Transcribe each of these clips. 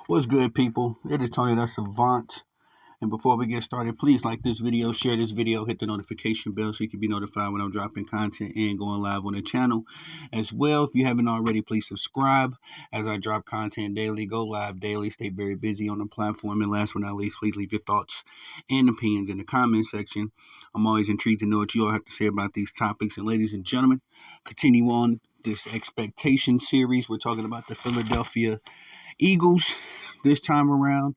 What's good, people? It is Tony the Savant. And before we get started, please like this video, share this video, hit the notification bell so you can be notified when I'm dropping content and going live on the channel. As well, if you haven't already, please subscribe as I drop content daily, go live daily, stay very busy on the platform. And last but not least, please leave your thoughts and opinions in the comment section. I'm always intrigued to know what you all have to say about these topics. And ladies and gentlemen, continue on this expectation series. We're talking about the Philadelphia Eagles this time around.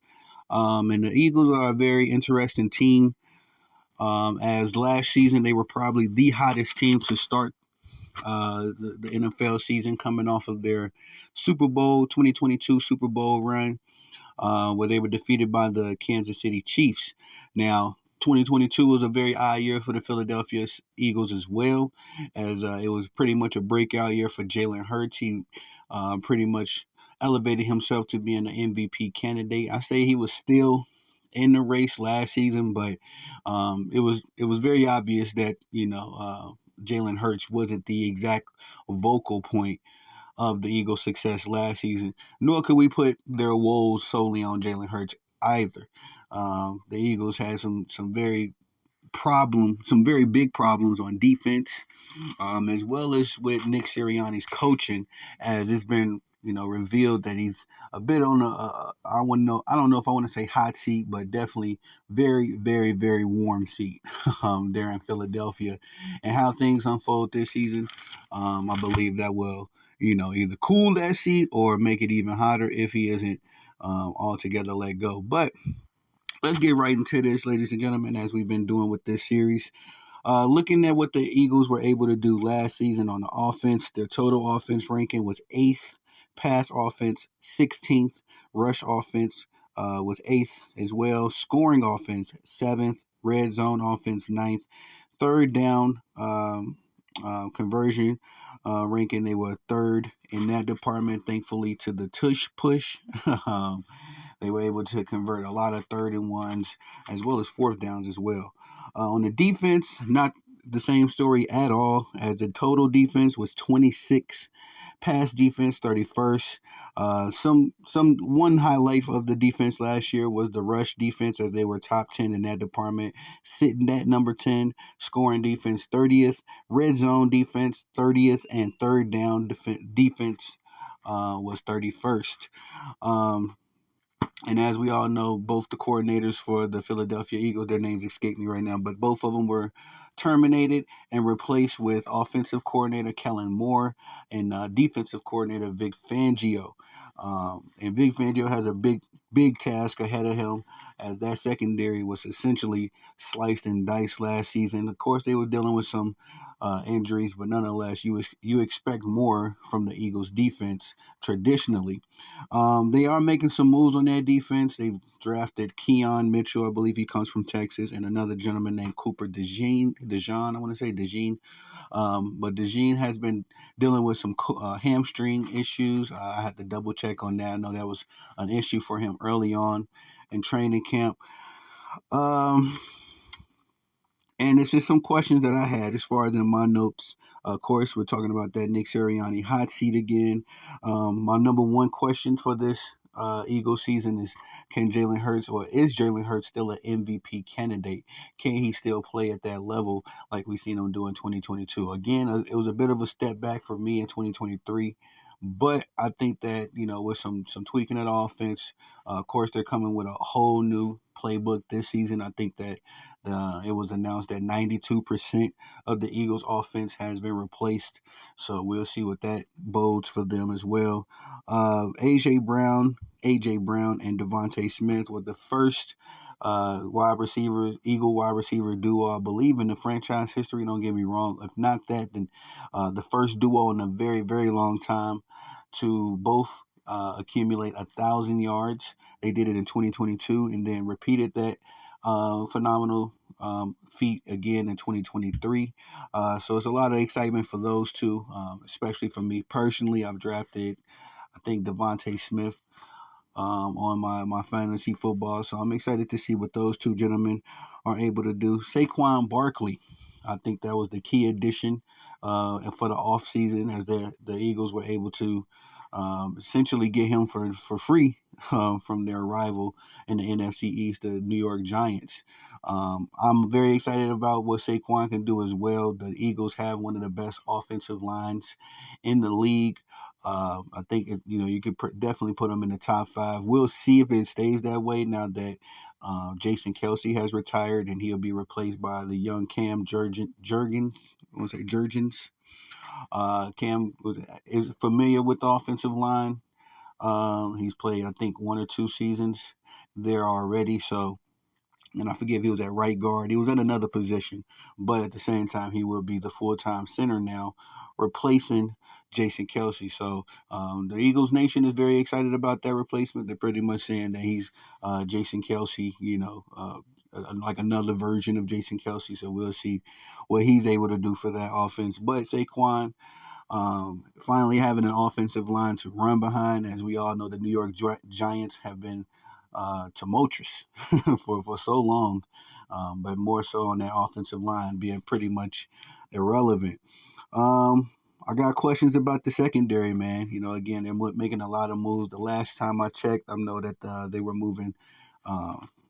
And the Eagles are a very interesting team. As last season, they were probably the hottest team to start the NFL season, coming off of their Super Bowl 2022 Super Bowl run, where they were defeated by the Kansas City Chiefs. Now, 2022 was a very odd year for the Philadelphia Eagles as well, as it was pretty much a breakout year for Jalen Hurts. He pretty much elevated himself to being an MVP candidate. I say he was still in the race last season, but it was very obvious that Jalen Hurts wasn't the exact vocal point of the Eagles' success last season, nor could we put their woes solely on Jalen Hurts either. The Eagles had some very big problems on defense, as well as with Nick Sirianni's coaching, as it's been revealed that he's a bit on I don't know if I want to say hot seat, but definitely very, very, very warm seat there in Philadelphia, and how things unfold this season. I believe that will either cool that seat or make it even hotter if he isn't altogether let go. But let's get right into this, ladies and gentlemen, as we've been doing with this series. Looking at what the Eagles were able to do last season on the offense, their total offense ranking was 8th, pass offense 16th, rush offense was 8th as well, scoring offense 7th, red zone offense 9th, third down conversion ranking, they were third in that department, thankfully to the tush push. They were able to convert a lot of third and ones as well as fourth downs as well. On the defense, not the same story at all, as the total defense was 26, pass defense 31st. Some one highlight of the defense last year was the rush defense, as they were top 10 in that department, sitting at number 10. Scoring defense 30th, red zone defense 30th, and third down defense was 31st. And as we all know, both the coordinators for the Philadelphia Eagles, their names escape me right now, but both of them were terminated and replaced with offensive coordinator Kellen Moore and defensive coordinator Vic Fangio. And Vic Fangio has a big task ahead of him, as that secondary was essentially sliced and diced last season. Of course, they were dealing with some injuries, but nonetheless, you expect more from the Eagles defense traditionally. They are making some moves on their defense. They've drafted Keon Mitchell, I believe he comes from Texas, and another gentleman named Cooper DeJean, I want to say DeJean. But DeJean has been dealing with some hamstring issues. I had to double check on that. I know that was an issue for him early on in training camp. And it's just some questions that I had as far as in my notes. Of course, we're talking about that Nick Sirianni hot seat again. My number one question for this Eagle season is, is Jalen Hurts still an MVP candidate? Can he still play at that level like we seen him do in 2022? Again, it was a bit of a step back for me in 2023. But I think that, with some tweaking of the offense, of course, they're coming with a whole new playbook this season. I think that it was announced that 92% of the Eagles' offense has been replaced. So we'll see what that bodes for them as well. AJ Brown, and Devontae Smith were the first Eagle wide receiver duo, I believe, in the franchise history. Don't get me wrong. If not that, then the first duo in a very, very long time to both accumulate 1,000 yards. They did it in 2022 and then repeated that phenomenal feat again in 2023. So it's a lot of excitement for those two, especially for me personally. I've drafted, I think, Devontae Smith on my fantasy football. So I'm excited to see what those two gentlemen are able to do. Saquon Barkley, I think that was the key addition for the offseason, as the Eagles were able to essentially get him for free from their rival in the NFC East, the New York Giants. I'm very excited about what Saquon can do as well. The Eagles have one of the best offensive lines in the league. I think you could definitely put them in the top five. We'll see if it stays that way now that Jason Kelsey has retired and he'll be replaced by the young Cam Jurgens. I want to say Jurgens. Cam is familiar with the offensive line. He's played, I think, 1 or 2 seasons there already. So, and I forget if he was at right guard. He was at another position, but at the same time, he will be the full-time center now, replacing Jason Kelsey. So the Eagles Nation is very excited about that replacement. They're pretty much saying that he's Jason Kelsey, like another version of Jason Kelsey. So we'll see what he's able to do for that offense. But Saquon, finally having an offensive line to run behind. As we all know, the New York Giants have been tumultuous for so long, but more so on that offensive line being pretty much irrelevant. I got questions about the secondary, man. Again, they're making a lot of moves. The last time I checked, I know that they were moving.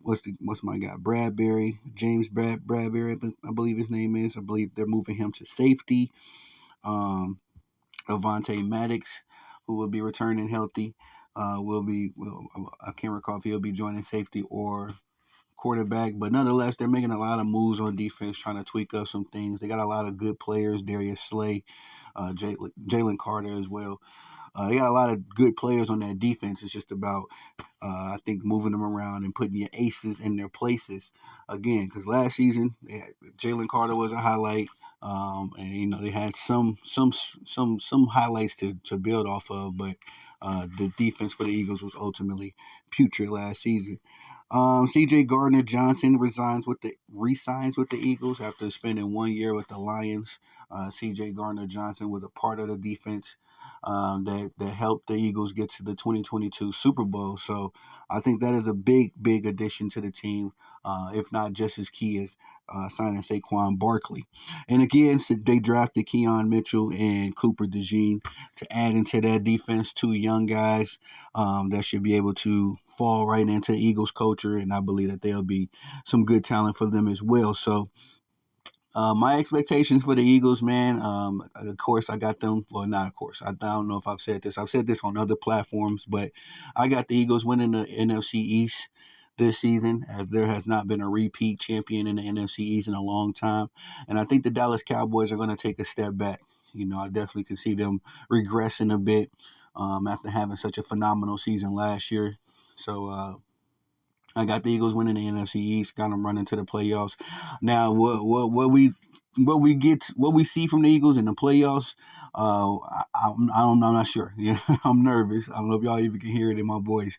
What's my guy? Bradbury, James Bradbury, I believe his name is. I believe they're moving him to safety. Avonte Maddox, who will be returning healthy, I can't recall if he'll be joining safety or quarterback, but nonetheless, they're making a lot of moves on defense, trying to tweak up some things. They got a lot of good players, Darius Slay, Jalen Carter as well. They got a lot of good players on that defense. It's just about, I think, moving them around and putting your aces in their places again. Because last season, Jalen Carter was a highlight, and they had some highlights to build off of. But the defense for the Eagles was ultimately putrid last season. C.J. Gardner-Johnson resigns with the Eagles after spending 1 year with the Lions. C.J. Gardner-Johnson was a part of the defense that helped the Eagles get to the 2022 Super Bowl. So I think that is a big addition to the team, if not just as key as signing Saquon Barkley. And again, so they drafted Keon Mitchell and Cooper DeJean to add into that defense. Two young guys that should be able to fall right into Eagles culture, and I believe that there'll be some good talent for them as well. So my expectations for the Eagles, man, of course, I got them. Well, not of course. I don't know if I've said this. I've said this on other platforms, but I got the Eagles winning the NFC East this season, as there has not been a repeat champion in the NFC East in a long time. And I think the Dallas Cowboys are going to take a step back. I definitely can see them regressing a bit after having such a phenomenal season last year. So I got the Eagles winning the NFC East, got them running to the playoffs. Now, what we see from the Eagles in the playoffs, I'm not sure. I'm nervous. I don't know if y'all even can hear it in my voice.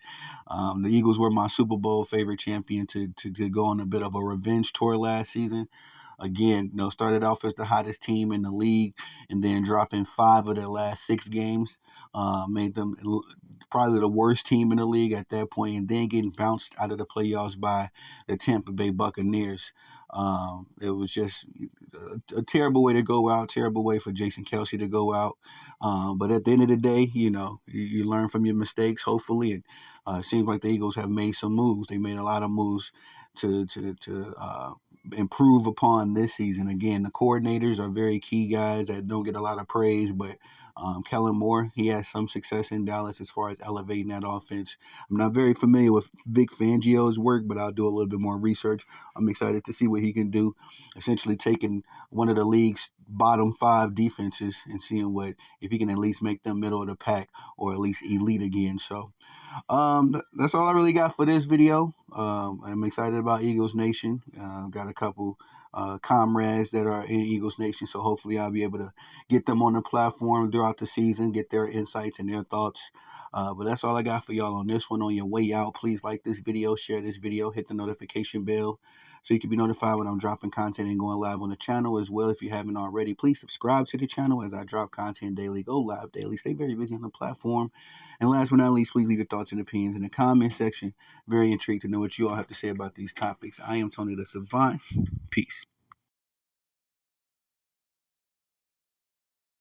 The Eagles were my Super Bowl favorite champion to go on a bit of a revenge tour last season. Again, started off as the hottest team in the league, and then dropping 5 of their last 6 games, made them probably the worst team in the league at that point, and then getting bounced out of the playoffs by the Tampa Bay Buccaneers. It was just a terrible way to go out, terrible way for Jason Kelsey to go out. But at the end of the day, you learn from your mistakes, hopefully. And it seems like the Eagles have made some moves. They made a lot of moves to improve upon this season. Again, the coordinators are very key guys that don't get a lot of praise, but Kellen Moore, he has some success in Dallas as far as elevating that offense. I'm not very familiar with Vic Fangio's work, but I'll do a little bit more research. I'm excited to see what he can do, essentially taking one of the league's bottom 5 defenses and seeing if he can at least make them middle of the pack or at least elite again. So that's all I really got for this video. I'm excited about Eagles Nation. Got a couple comrades that are in Eagles Nation, so hopefully I'll be able to get them on the platform throughout the season, get their insights and their thoughts. But that's all I got for y'all on this one. On your way out, please like this video, share this video, hit the notification bell so you can be notified when I'm dropping content and going live on the channel as well. If you haven't already, please subscribe to the channel as I drop content daily, go live daily, stay very busy on the platform. And last but not least, please leave your thoughts and opinions in the comment section. Very intrigued to know what you all have to say about these topics. I am Tony the Savant. Peace.